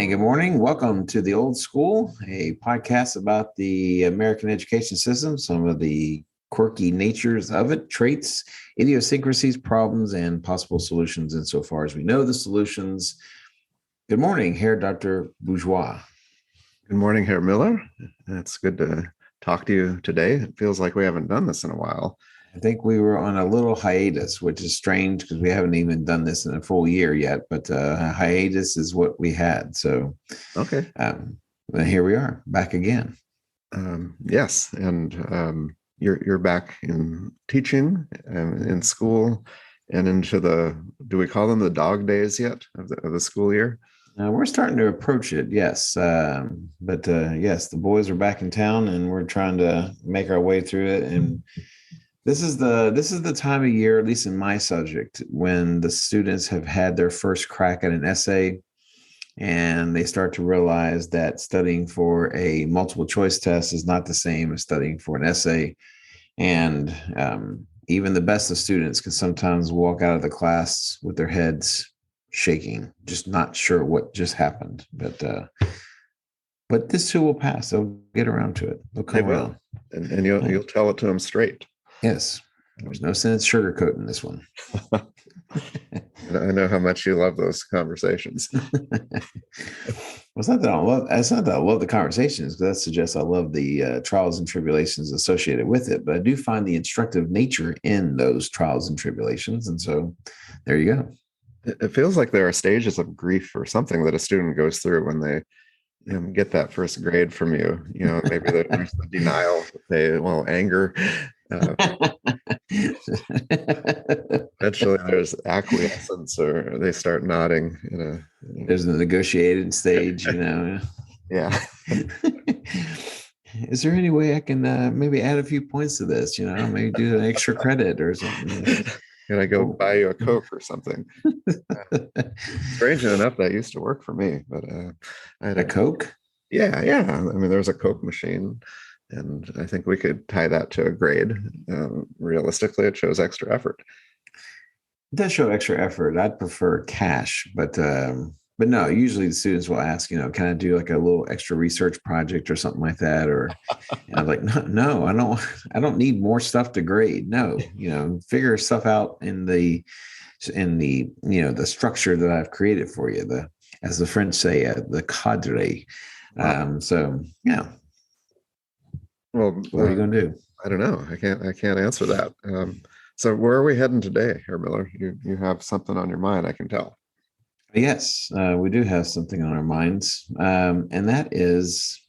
And good morning. Welcome to The Old School, a podcast about the American education system, some of the quirky natures of it, traits, idiosyncrasies, problems, and possible solutions insofar as we know the solutions. Good morning, Herr Dr. Bourgeois. Good morning, Herr Miller. It's good to talk to you today. It feels like we haven't done this in a while. I think we were on a little hiatus, which is strange because we haven't even done this in a full year yet, but hiatus is what we had. So, Okay. Here we are back again. Yes. And you're back in teaching and in school and into do we call them the dog days yet of the school year? We're starting to approach it, yes. But yes, the boys are back in town and we're trying to make our way through it. And this is the time of year, at least in my subject, when the students have had their first crack at an essay and they start to realize that studying for a multiple choice test is not the same as studying for an essay. And even the best of students can sometimes walk out of the class with their heads shaking, just not sure what just happened. But this too will pass. They'll get around to it. They'll come around. And you'll tell it to them straight. Yes. There's no sense sugarcoating this one. I know how much you love those conversations. It's not that I love the conversations, because that suggests I love the trials and tribulations associated with it. But I do find the instructive nature in those trials and tribulations. And so there you go. It feels like there are stages of grief or something that a student goes through when they get that first grade from you. Maybe there's the denial, anger. Eventually there's acquiescence, or they start nodding. There's the negotiated stage. Yeah. Is there any way I can maybe add a few points to this? Maybe do an extra credit or something. Can I go buy you a Coke or something? Strangely enough, that used to work for me. But I had a Coke. Yeah. I mean, there's a Coke machine, and I think we could tie that to a grade. Realistically, it shows extra effort. It does show extra effort. I'd prefer cash, but no. Usually, the students will ask, can I do like a little extra research project or something like that? Or I'm like, no, I don't need more stuff to grade. No, figure stuff out in the the structure that I've created for you. As the French say, the cadre. Wow. So yeah. Well, what are you going to do? I don't know. I can't answer that. So where are we heading today, Herr Miller? You have something on your mind, I can tell. Yes, we do have something on our minds. And that is,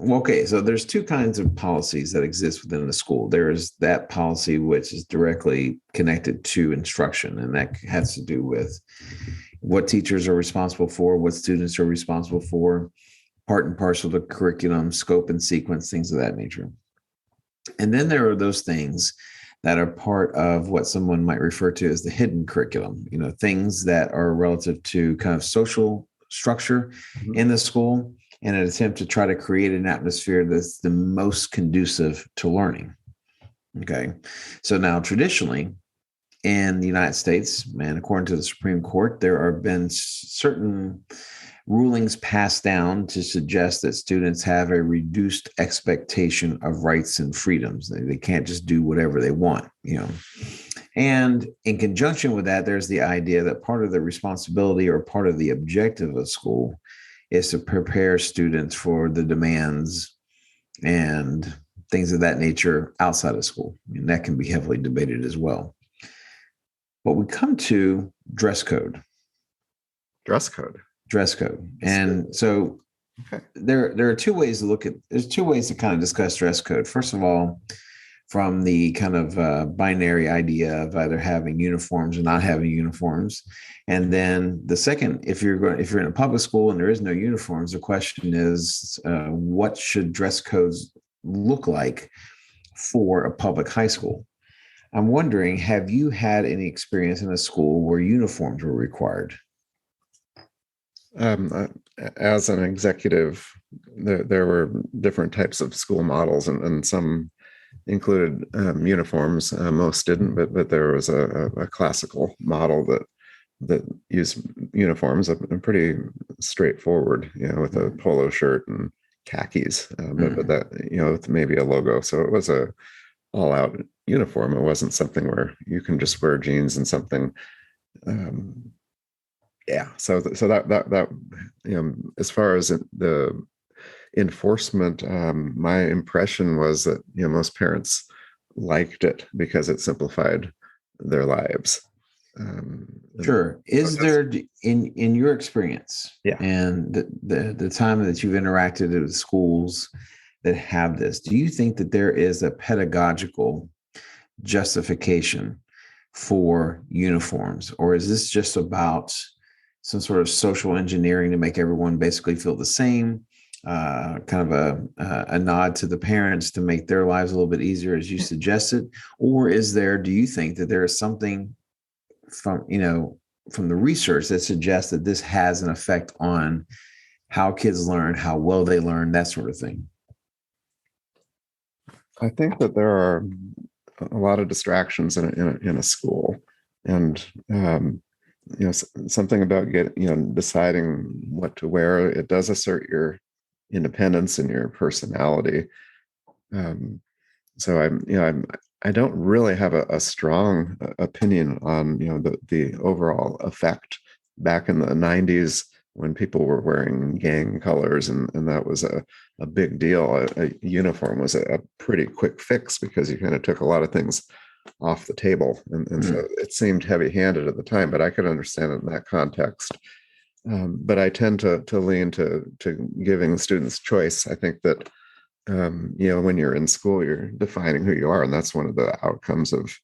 okay, so there's two kinds of policies that exist within the school. There is that policy which is directly connected to instruction, and that has to do with what teachers are responsible for, what students are responsible for, part and parcel to curriculum, scope and sequence, things of that nature. And then there are those things that are part of what someone might refer to as the hidden curriculum, things that are relative to kind of social structure in the school, in an attempt to try to create an atmosphere that's the most conducive to learning. Okay. So now traditionally in the United States, and according to the Supreme Court, there have been certain rulings passed down to suggest that students have a reduced expectation of rights and freedoms. They can't just do whatever they want, And in conjunction with that, there's the idea that part of the responsibility or part of the objective of school is to prepare students for the demands and things of that nature outside of school. And that can be heavily debated as well. But we come to dress code. Dress code. And so there are two ways to there's two ways to kind of discuss dress code. First of all, from the kind of binary idea of either having uniforms or not having uniforms. And then the second, if you're in a public school and there is no uniforms, the question is, what should dress codes look like for a public high school? I'm wondering, have you had any experience in a school where uniforms were required? As an executive, there were different types of school models, and some included uniforms. Most didn't, but there was a classical model that that use uniforms are pretty straightforward, with a polo shirt and khakis, but that, with maybe a logo. So it was a all out uniform. It wasn't something where you can just wear jeans and something. Yeah. So that, as far as the enforcement, my impression was that, most parents liked it because it simplified their lives. Sure. Is there, in your experience, yeah, and the time that you've interacted with schools that have this, do you think that there is a pedagogical justification for uniforms, or is this just about some sort of social engineering to make everyone basically feel the same? Kind of a nod to the parents to make their lives a little bit easier, as you suggested, or do you think that there is something from the research that suggests that this has an effect on how kids learn, how well they learn, that sort of thing? I think that there are a lot of distractions in a school, and something about deciding what to wear. It does assert your independence and your personality. So I don't really have a strong opinion on the overall effect back in the 90s when people were wearing gang colors, and that was a big deal. A uniform was a pretty quick fix because you kind of took a lot of things off the table, and so it seemed heavy-handed at the time, but I could understand it in that context. But I tend to lean to giving students choice. I think that when you're in school, you're defining who you are, and that's one of the outcomes of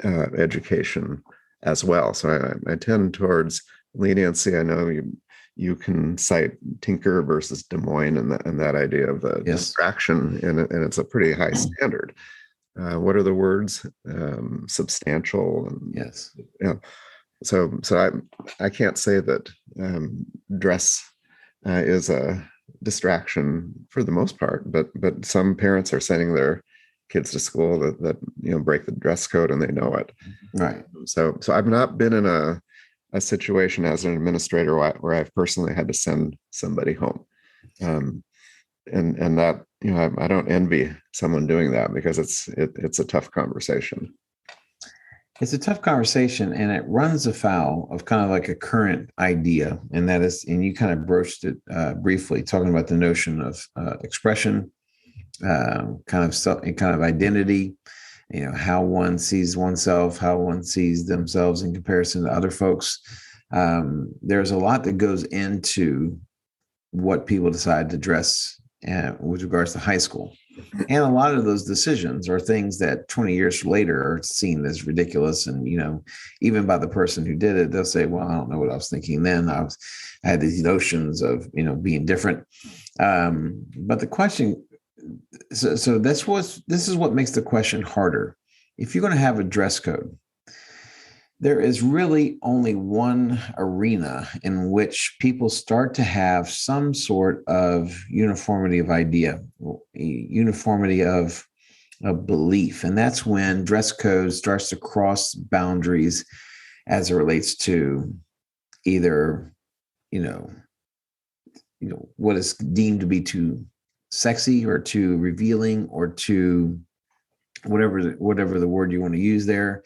education as well. So I tend towards leniency. I know you can cite Tinker versus Des Moines and that idea of the distraction, and it's a pretty high standard. What are the words? Substantial. And, yes. So I can't say that dress is a distraction for the most part, but some parents are sending their kids to school that break the dress code, and they know it. Right. So I've not been in a situation as an administrator where I've personally had to send somebody home, and that I don't envy someone doing that, because it's a tough conversation. It's a tough conversation, and it runs afoul of kind of like a current idea, and that is, and you kind of broached it briefly, talking about the notion of expression, kind of identity, how one sees oneself, how one sees themselves in comparison to other folks. There's a lot that goes into what people decide to dress with regards to high school. And a lot of those decisions are things that 20 years later are seen as ridiculous. And, even by the person who did it, they'll say, well, I don't know what I was thinking then. I had these notions of, being different. But the question, so this is what makes the question harder. If you're going to have a dress code, there is really only one arena in which people start to have some sort of uniformity of idea, uniformity of belief. And that's when dress code starts to cross boundaries as it relates to either, what is deemed to be too sexy or too revealing or too whatever the word you want to use there,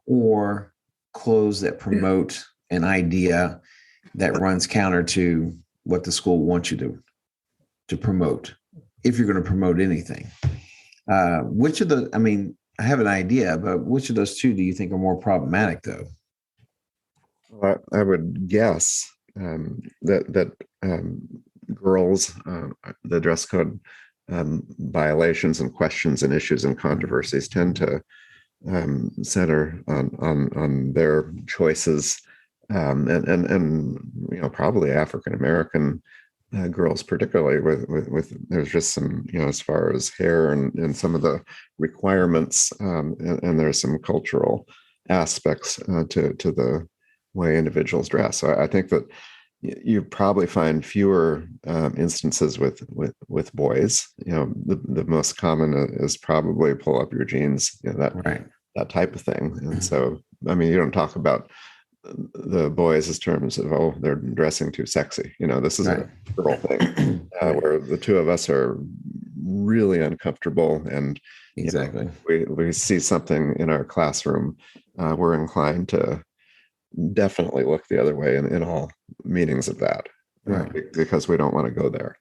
or clothes that promote an idea that runs counter to what the school wants you to promote, if you're going to promote anything. Which of the, I have an idea, but which of those two do you think are more problematic, though? Well, I would guess that girls, the dress code violations and questions and issues and controversies tend to center on their choices, and probably African American girls, particularly with there's just some as far as hair and some of the requirements, and there's some cultural aspects to the way individuals dress. So I think that you probably find fewer instances with boys. The most common is probably pull up your jeans, that type of thing. And so, you don't talk about the boys' terms of, oh, they're dressing too sexy. This is Right. a girl thing, Right. where the two of us are really uncomfortable, and Exactly. we see something in our classroom, we're inclined to definitely look the other way in all meanings of that, Right. because we don't want to go there.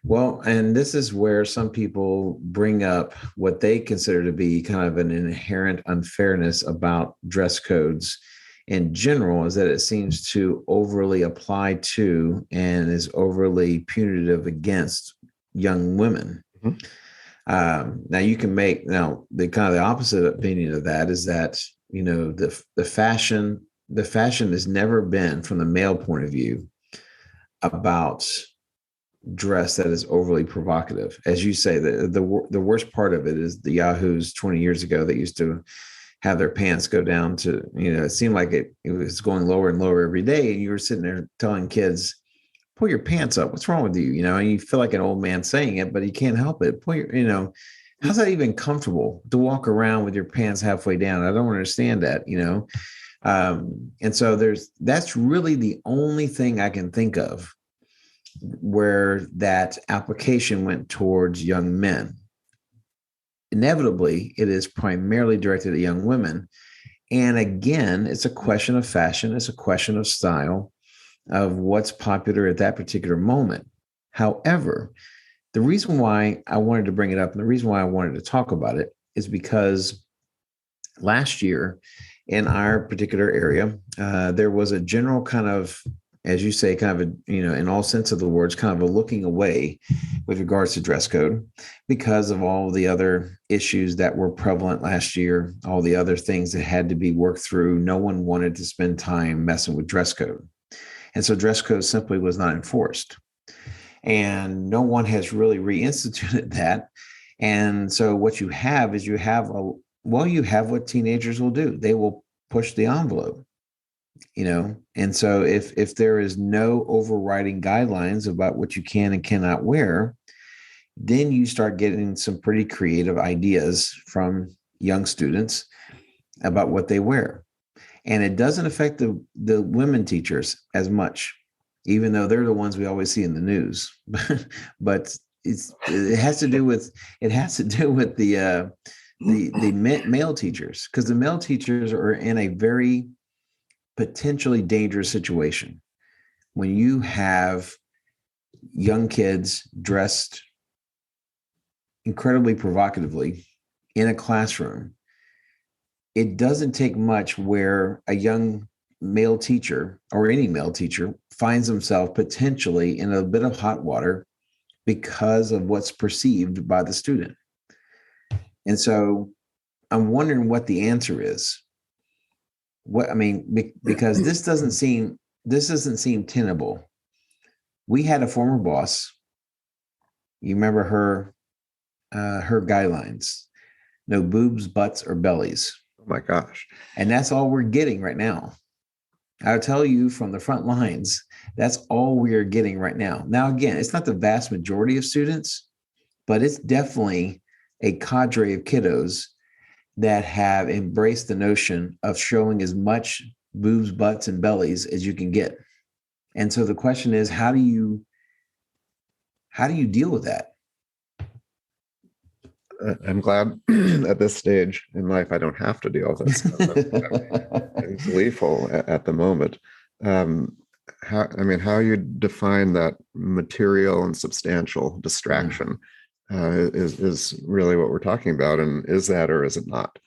Well, and this is where some people bring up what they consider to be kind of an inherent unfairness about dress codes in general, is that it seems to overly apply to and is overly punitive against young women. Mhm. Now you can make the kind of the opposite opinion of that is that the fashion has never been from the male point of view about dress that is overly provocative. As you say, the worst part of it is the yahoos 20 years ago that used to have their pants go down to, it seemed like it was going lower and lower every day. And you were sitting there telling kids, pull your pants up. What's wrong with you? And you feel like an old man saying it, but you can't help it. How's that even comfortable to walk around with your pants halfway down? I don't understand that, and so that's really the only thing I can think of where that application went towards young men. Inevitably, it is primarily directed at young women. And again, it's a question of fashion. It's a question of style, of what's popular at that particular moment. However, the reason why I wanted to bring it up and the reason why I wanted to talk about it is because last year in our particular area, there was a general kind of, as you say, kind of a, in all sense of the words, kind of a looking away with regards to dress code because of all the other issues that were prevalent last year, all the other things that had to be worked through. No one wanted to spend time messing with dress code. And so dress code simply was not enforced. And no one has really reinstituted that. And so what you have is you have what teenagers will do. They will push the envelope. And so if there is no overriding guidelines about what you can and cannot wear, then you start getting some pretty creative ideas from young students about what they wear. And it doesn't affect the women teachers as much, even though they're the ones we always see in the news. But it has to do with the male teachers, because the male teachers are in a very potentially dangerous situation when you have young kids dressed incredibly provocatively in a classroom. It doesn't take much where a young male teacher or any male teacher finds himself potentially in a bit of hot water because of what's perceived by the student. And so I'm wondering what the answer is. Because this doesn't seem tenable. We had a former boss. You remember her guidelines: no boobs, butts, or bellies. Oh my gosh! And that's all we're getting right now. I'll tell you from the front lines, that's all we are getting right now. Now, again, it's not the vast majority of students, but it's definitely a cadre of kiddos that have embraced the notion of showing as much boobs, butts, and bellies as you can get. And so the question is, how do you deal with that? I'm glad at this stage in life I don't have to deal with this. I'm gleeful at the moment. How you define that material and substantial distraction is really what we're talking about. And is that or is it not?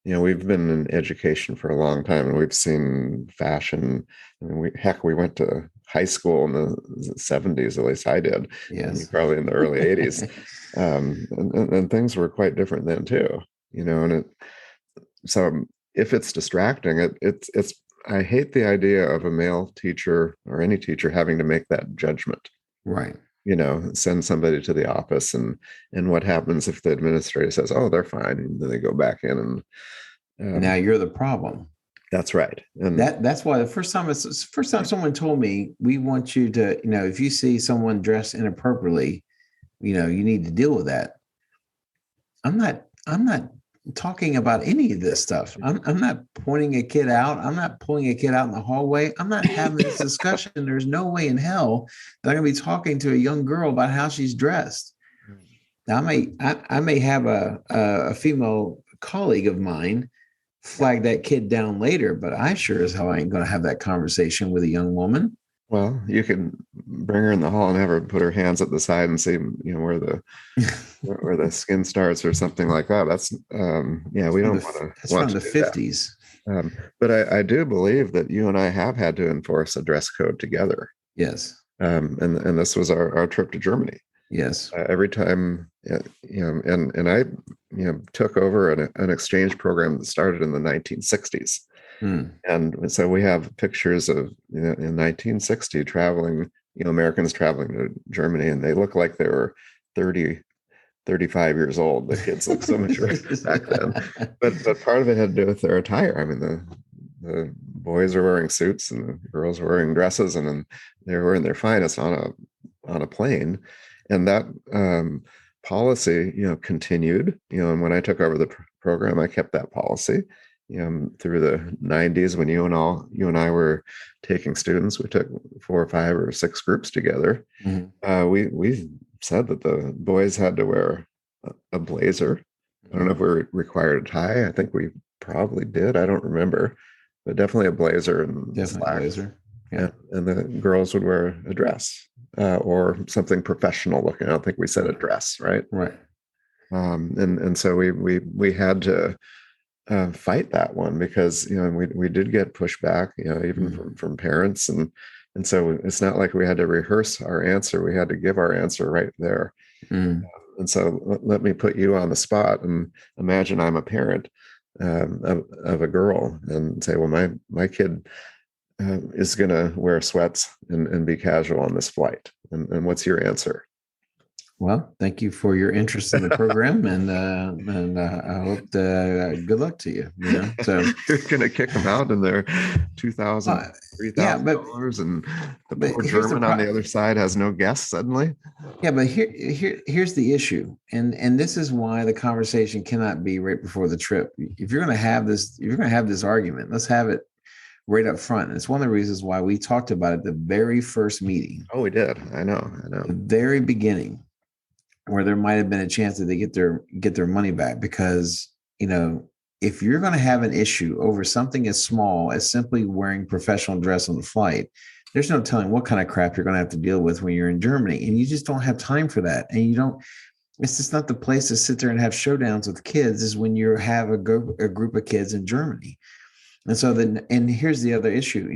We've been in education for a long time, and we've seen fashion. We went to high school in the 70s, at least I did. Yes. And probably in the early 80s. And things were quite different then too, so if it's distracting, it's I hate the idea of a male teacher or any teacher having to make that judgment. Right. Send somebody to the office, and what happens if the administrator says, oh, they're fine, and then they go back in and now you're the problem. That's right. And that's why the first time someone told me, we want you to, if you see someone dressed inappropriately, you need to deal with that. I'm not talking about any of this stuff. I'm not pointing a kid out. I'm not pulling a kid out in the hallway. I'm not having this discussion. There's no way in hell that I'm going to be talking to a young girl about how she's dressed. Now, I may have a female colleague of mine flag that kid down later, but I sure as hell ain't going to have that conversation with a young woman. Well, you can bring her in the hall and have her put her hands at the side and see, where the skin starts or something like that. That's we don't want to. That's from the 50s. But I do believe that you and I have had to enforce a dress code together. Yes. And this was our trip to Germany. Yes. Every time, and I, took over an exchange program that started in the 1960s. And so we have pictures of, in 1960 traveling, Americans traveling to Germany, and they look like they were 30, 35 years old. The kids look so mature back then. But part of it had to do with their attire. I mean, the boys are wearing suits and the girls are wearing dresses, and then they're wearing their finest on a plane. And that policy, continued. And when I took over the program, I kept that policy. Through the 90s, when you and I were taking students, we took 4 or 5 or 6 groups together. We said that the boys had to wear a blazer. I don't know if we required a tie. I think we probably did. I don't remember, but definitely a blazer and definitely a blazer. Yeah. And the girls would wear a dress or something professional looking. I don't think we said a dress, right? Right. And so we had to fight that one because we did get pushback, even from parents, and so it's not like we had to rehearse our answer. We had to give our answer right there. And so let me put you on the spot and imagine I'm a parent of a girl and say, well, my kid is going to wear sweats and be casual on this flight, and what's your answer? Well, thank you for your interest in the program, and I hope good luck to you. So you're going to kick them out in their $2,000, $3,000, and the poor German on the other side has no guests suddenly. Yeah, but here's the issue, and this is why the conversation cannot be right before the trip. If you're going to have this argument, let's have it right up front. And it's one of the reasons why we talked about it at the very first meeting. Oh, we did. I know. The very beginning, where there might have been a chance that they get their money back, because if you're going to have an issue over something as small as simply wearing professional dress on the flight, there's no telling what kind of crap you're going to have to deal with when you're in Germany, and you just don't have time for that. And it's just not the place to sit there and have showdowns with kids, is when you have a group of kids in Germany. And so and here's the other issue,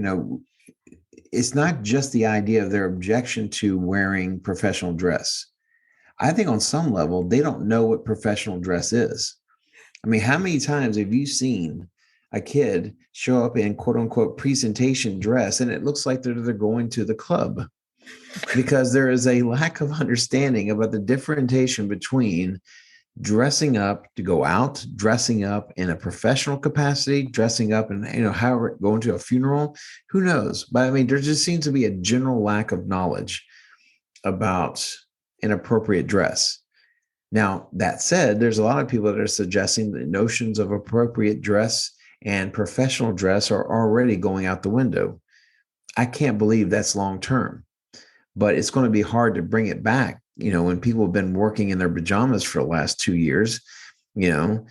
it's not just the idea of their objection to wearing professional dress. I think on some level, they don't know what professional dress is. I mean, how many times have you seen a kid show up in quote unquote presentation dress and it looks like they're going to the club? Because there is a lack of understanding about the differentiation between dressing up to go out, dressing up in a professional capacity, dressing up and, however, going to a funeral, who knows? But I mean, there just seems to be a general lack of knowledge about inappropriate dress. Now, that said, there's a lot of people that are suggesting that notions of appropriate dress and professional dress are already going out the window. I can't believe that's long term, but it's going to be hard to bring it back. When people have been working in their pajamas for the last 2 years, doing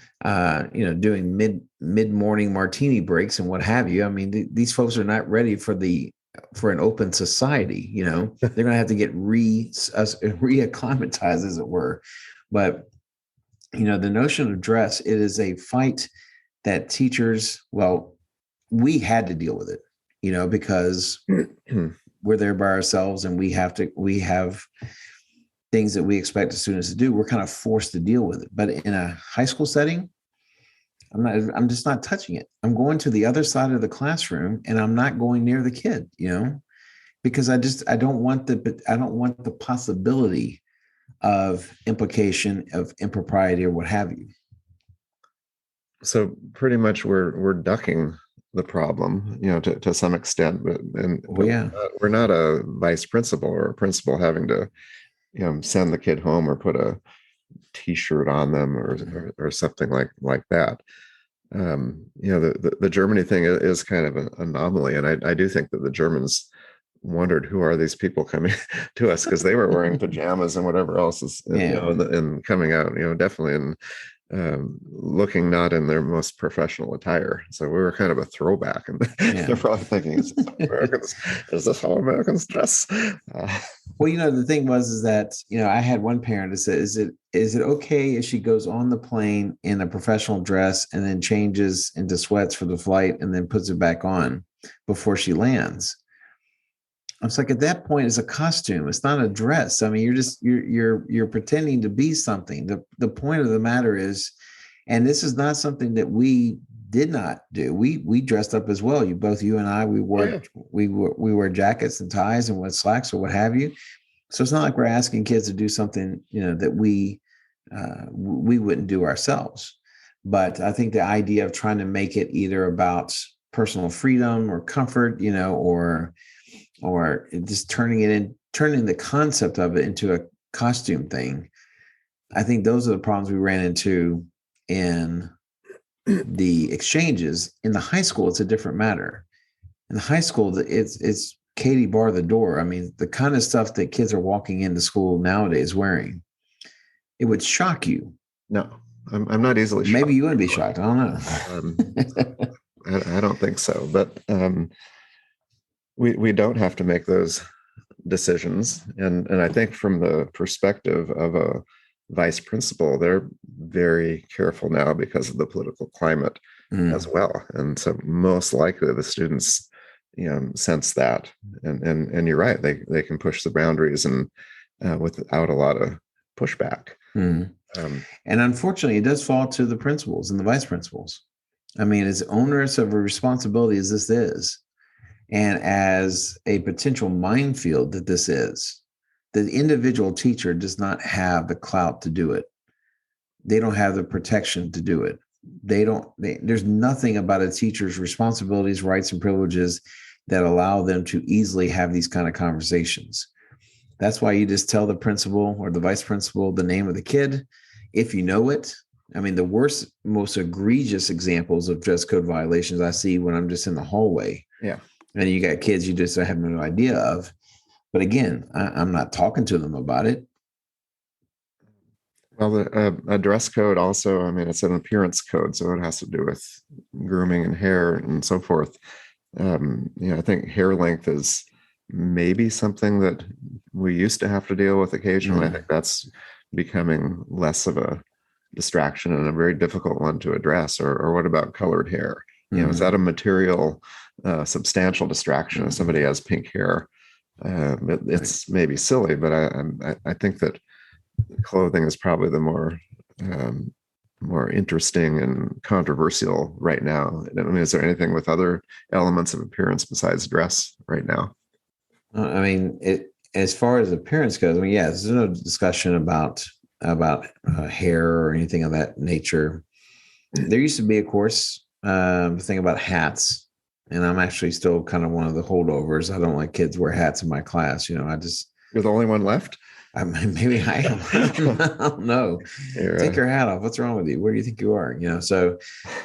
mid-morning martini breaks and what have you. I mean, these folks are not ready for an open society. They're going to have to get reacclimatized, as it were. But the notion of dress, it is a fight that teachers, we had to deal with it, because we're there by ourselves and we have things that we expect the students to do. We're kind of forced to deal with it. But in a high school setting, I'm just not touching it. I'm going to the other side of the classroom and I'm not going near the kid, because I don't want the possibility of implication of impropriety or what have you. So pretty much we're ducking the problem, to some extent, but we're not a vice principal or a principal having to, send the kid home or put a T-shirt on them or something like that. The Germany thing is kind of an anomaly, and I do think that the Germans wondered who are these people coming to us, because they were wearing pajamas and whatever else is and coming out, definitely in looking not in their most professional attire. So we were kind of a throwback, and they're probably thinking, is this how Americans dress? Well, the thing is that, I had one parent that said, is it okay if she goes on the plane in a professional dress and then changes into sweats for the flight and then puts it back on before she lands? I was like, at that point, it's a costume. It's not a dress. I mean, you're pretending to be something. The point of the matter is, and this is not something that we did not do. We dressed up as well. You and I, we wore jackets and ties and slacks or what have you. So it's not like we're asking kids to do something, that we wouldn't do ourselselves. But I think the idea of trying to make it either about personal freedom or comfort, or just turning the concept of it into a costume thing. I think those are the problems we ran into in the exchanges. In the high school, it's a different matter. In the high school, it's Katie bar the door. I mean, the kind of stuff that kids are walking into school nowadays wearing, it would shock you. No, I'm not easily shocked. Maybe you wouldn't be shocked. I don't know. I don't think so, but we don't have to make those decisions. And I think from the perspective of a vice principal, they're very careful now because of the political climate as well. And so most likely the students, sense that. And you're right, they can push the boundaries and without a lot of pushback. And unfortunately, it does fall to the principals and the vice principals. I mean, as onerous of a responsibility as this is, and as a potential minefield that this is, the individual teacher does not have the clout to do it. They don't have the protection to do it. There's nothing about a teacher's responsibilities, rights, and privileges that allow them to easily have these kind of conversations. That's why you just tell the principal or the vice principal the name of the kid, if you know it. I mean, the worst, most egregious examples of dress code violations I see when I'm just in the hallway. Yeah. And you got kids you just have no idea of. But again, I'm not talking to them about it. Well, a dress code also, I mean, it's an appearance code, so it has to do with grooming and hair and so forth. I think hair length is maybe something that we used to have to deal with occasionally. I think that's becoming less of a distraction and a very difficult one to address. Or what about colored hair? Is that a material, substantial distraction if somebody has pink hair? It's maybe silly, but I think that clothing is probably the more interesting and controversial right now. I mean, is there anything with other elements of appearance besides dress right now? I mean, as far as appearance goes, I mean, there's no discussion about hair or anything of that nature. There used to be, of course, the thing about hats, and I'm actually still kind of one of the holdovers. I don't like kids wear hats in my class. You're the only one left. Maybe I am. I don't know. Take your hat off. What's wrong with you? Where do you think you are? So,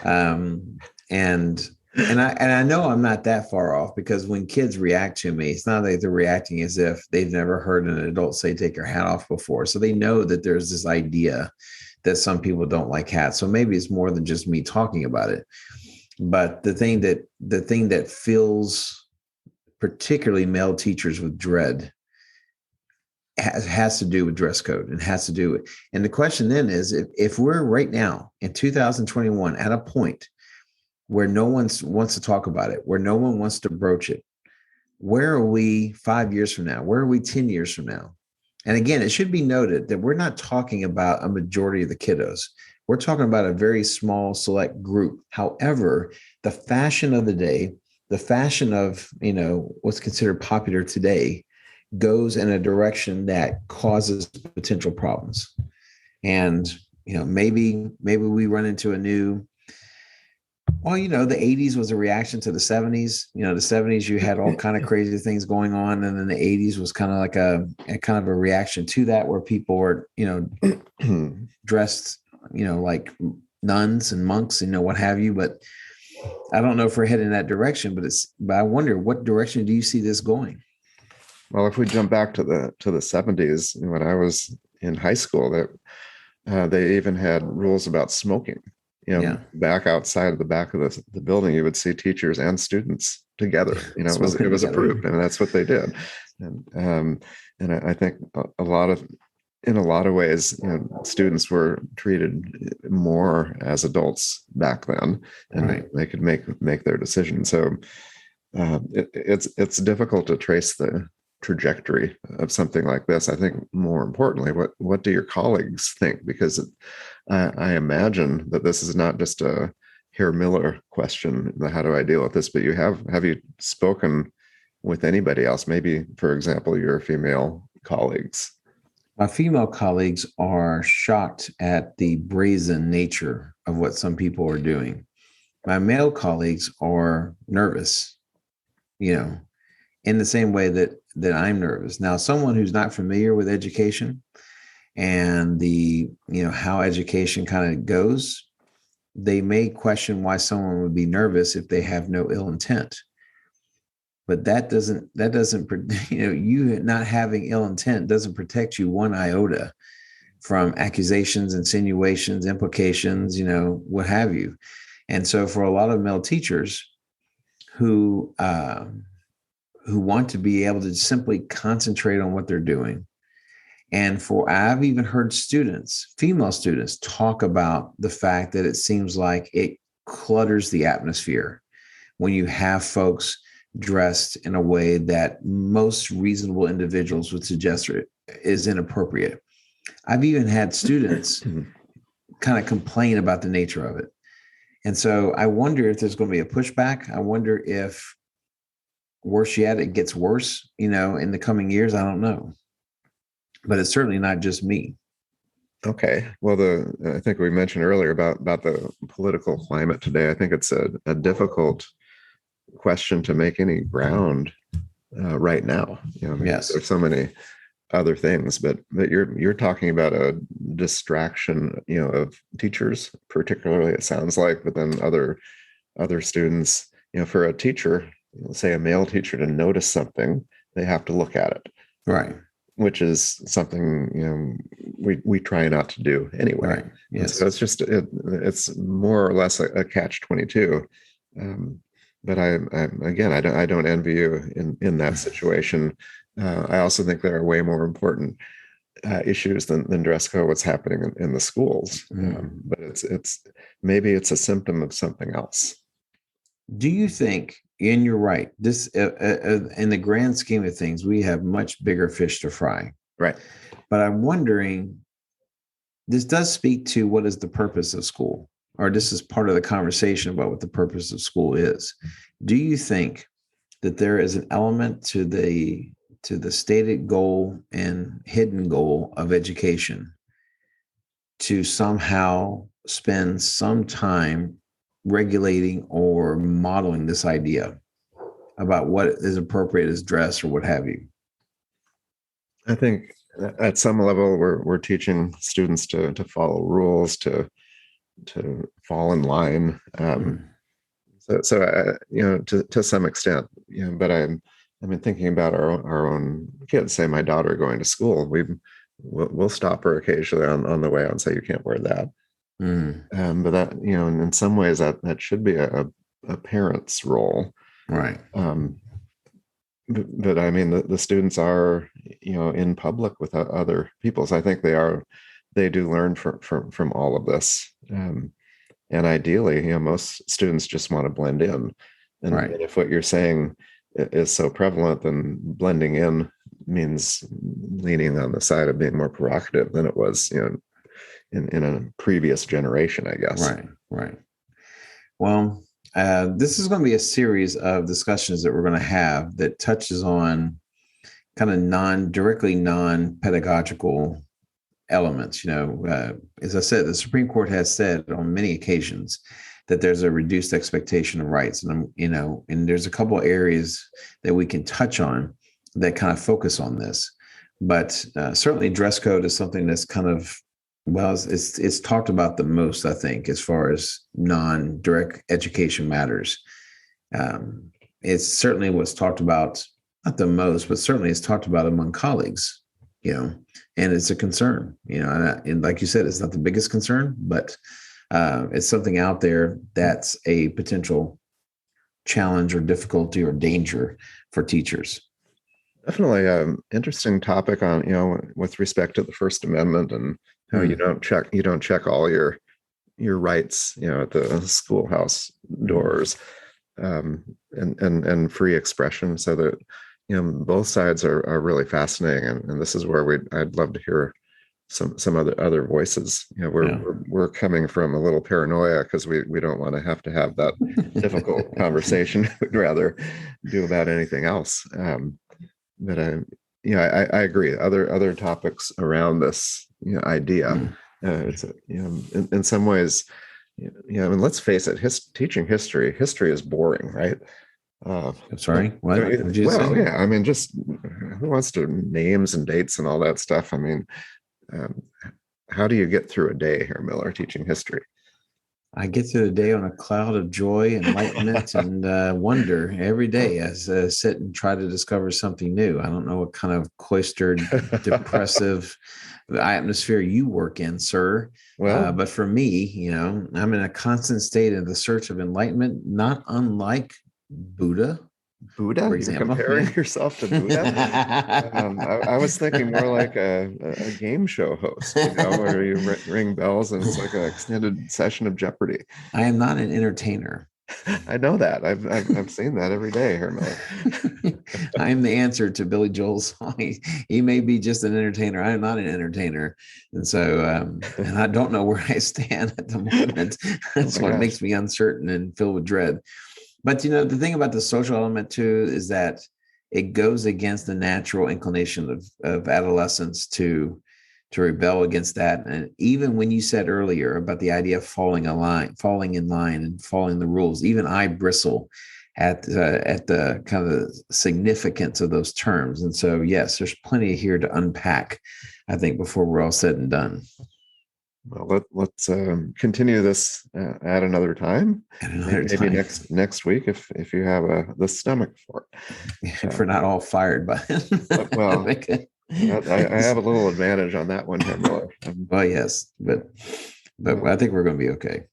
and I know I'm not that far off, because when kids react to me, it's not like they're reacting as if they've never heard an adult say, take your hat off before. So they know that there's this idea that some people don't like hats. So maybe it's more than just me talking about it. But the thing that fills particularly male teachers with dread has to do with dress code, and has to do with, and the question then is, if we're right now in 2021 at a point where no one wants to talk about it, where no one wants to broach it, where are we 5 years from now? Where are we 10 years from now? And again, it should be noted that we're not talking about a majority of the kiddos. We're talking about a very small select group. However, the fashion of the day, the fashion of, what's considered popular today, goes in a direction that causes potential problems. And, maybe we run into a new Well, the 80s was a reaction to the 70s. The 70s, you had all kind of crazy things going on. And then the 80s was kind of like a kind of a reaction to that, where people were, dressed, like nuns and monks, what have you. But I don't know if we're heading in that direction, but I wonder, what direction do you see this going? Well, if we jump back to the 70s, when I was in high school, that they even had rules about smoking. Yeah. Back outside of the back of the building, you would see teachers and students together. It was approved, and that's what they did. And I think in a lot of ways, students were treated more as adults back then, and Right. they could make their decisions. So it's difficult to trace the trajectory of something like this. I think more importantly, what do your colleagues think? Because I imagine that this is not just a Herr Miller question, how do I deal with this? But have you spoken with anybody else? Maybe, for example, your female colleagues. My female colleagues are shocked at the brazen nature of what some people are doing. My male colleagues are nervous, in the same way that I'm nervous. Now, someone who's not familiar with education and the, how education kind of goes, they may question why someone would be nervous if they have no ill intent. But that doesn't, you not having ill intent doesn't protect you one iota from accusations, insinuations, implications, what have you. And so for a lot of male teachers who want to be able to simply concentrate on what they're doing. And I've even heard female students, talk about the fact that it seems like it clutters the atmosphere when you have folks dressed in a way that most reasonable individuals would suggest is inappropriate. I've even had students kind of complain about the nature of it. And so I wonder if there's going to be a pushback. I wonder if, worse yet, it gets worse, in the coming years. I don't know. But it's certainly not just me. Okay. Well, I think we mentioned earlier about the political climate today. I think it's a difficult question to make any ground right now. Yes. There's so many other things, but you're talking about a distraction, of teachers, particularly, it sounds like, but then other students. For a teacher, say a male teacher, to notice something, they have to look at it, right? Which is something we try not to do anyway. Right. Yes. So it's more or less a catch-22. But I don't envy you in that situation. I also think there are way more important issues than dress code, what's happening in the schools. But maybe it's a symptom of something else. Do you think, and you're right, this in the grand scheme of things, we have much bigger fish to fry. Right. But I'm wondering, this does speak to what is the purpose of school, or this is part of the conversation about what the purpose of school is. Do you think that there is an element to the stated goal and hidden goal of education to somehow spend some time regulating or modeling this idea about what is appropriate as dress or what have you? I think at some level we're teaching students to follow rules, to fall in line. So to some extent, but I've been thinking about our own kids. Say my daughter going to school, we'll stop her occasionally on the way out and say, you can't wear that. But that, in some ways that should be a parent's role. Right. But I mean, the students are, in public with other people. So I think they do learn from all of this. And ideally, most students just want to blend in. And right. if what you're saying is so prevalent, then blending in means leaning on the side of being more provocative than it was, in a previous generation, I guess. Right. Well, this is going to be a series of discussions that we're going to have that touches on kind of non-pedagogical elements. As I said, the Supreme Court has said on many occasions that there's a reduced expectation of rights. And and there's a couple of areas that we can touch on that kind of focus on this. But certainly dress code is something that's kind of, well, it's talked about the most, I think, as far as non-direct education matters. It's certainly what's talked about, not the most, but certainly it's talked about among colleagues, and it's a concern, and like you said, it's not the biggest concern, but it's something out there that's a potential challenge or difficulty or danger for teachers. Definitely interesting topic on, with respect to the First Amendment and how you don't check all your rights, at the schoolhouse doors, and free expression. So that, both sides are really fascinating. And this is where I'd love to hear some other voices. We're coming from a little paranoia because we don't want to have that difficult conversation. We'd rather do about anything else. But I agree. Other topics around this idea. It's in some ways, and let's face it, teaching history is boring, right? I'm sorry. What did you say? Yeah. I mean, just who wants to names and dates and all that stuff? I mean, how do you get through a day here, Miller, teaching history? I get through the day on a cloud of joy, enlightenment, and wonder every day as I sit and try to discover something new. I don't know what kind of cloistered, depressive atmosphere you work in, sir. Well, but for me, I'm in a constant state of the search of enlightenment, not unlike Buddha. For example. You're comparing yourself to Buddha? I was thinking more like a game show host, where you ring bells and it's like an extended session of Jeopardy. I am not an entertainer. I know that. I've seen that every day, Hermel. I am the answer to Billy Joel's song. He may be just an entertainer. I am not an entertainer. And so, and I don't know where I stand at the moment. That's what makes me uncertain and filled with dread. But, the thing about the social element, too, is that it goes against the natural inclination of adolescents to rebel against that. And even when you said earlier about the idea of falling in line and following the rules, even I bristle at the kind of significance of those terms. And so, yes, there's plenty here to unpack, I think, before we're all said and done. Well, let's continue this at another time. Maybe next week if you have the stomach for it. If we're not all fired by it. Well, I have a little advantage on that one, Miller. Well, yes, but I think we're going to be okay.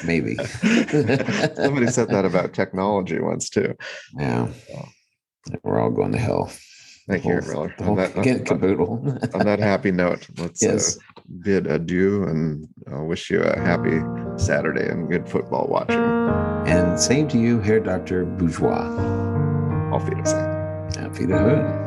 Maybe. Somebody said that about technology once too. Yeah, we're all going to hell. Thank you, Miller. On that happy note, let's bid adieu and wish you a happy Saturday and good football watching. And same to you, Herr Dr. Bourgeois. Auf Wiedersehen. Auf Wiederhören.